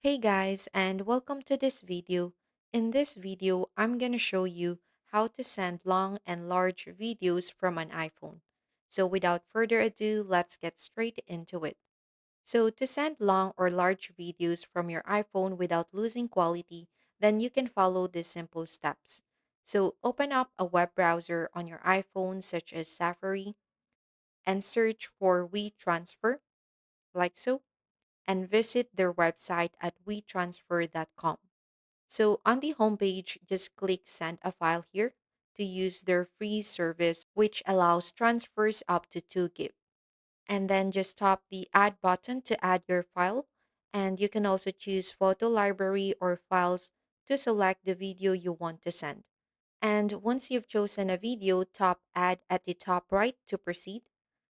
Hey guys, and welcome to this video. In this video, I'm going to show you how to send long and large videos from an iPhone. So without further ado, let's get straight into it. So to send long or large videos from your iPhone without losing quality, then you can follow these simple steps. So open up a web browser on your iPhone such as Safari and search for WeTransfer, like so, and visit their website at wetransfer.com. So on the homepage, just click send a file here to use their free service, which allows transfers up to 2 gig. And then just tap the add button to add your file. And you can also choose photo library or files to select the video you want to send. And once you've chosen a video, tap add at the top right to proceed.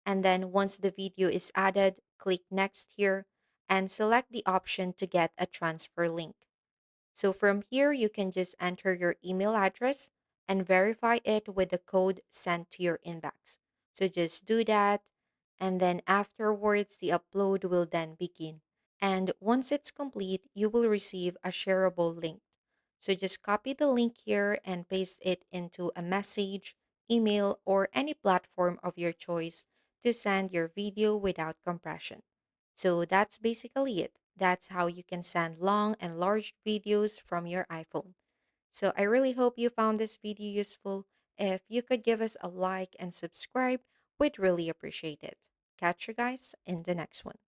And then once the video is added, click next here and select the option to get a transfer link. So from here, you can just enter your email address and verify it with the code sent to your inbox. So just do that. And then afterwards, the upload will then begin. And once it's complete, you will receive a shareable link. So just copy the link here and paste it into a message, email, or any platform of your choice to send your video without compression. So that's basically it. That's how you can send long and large videos from your iPhone. So I really hope you found this video useful. If you could give us a like and subscribe, we'd really appreciate it. Catch you guys in the next one.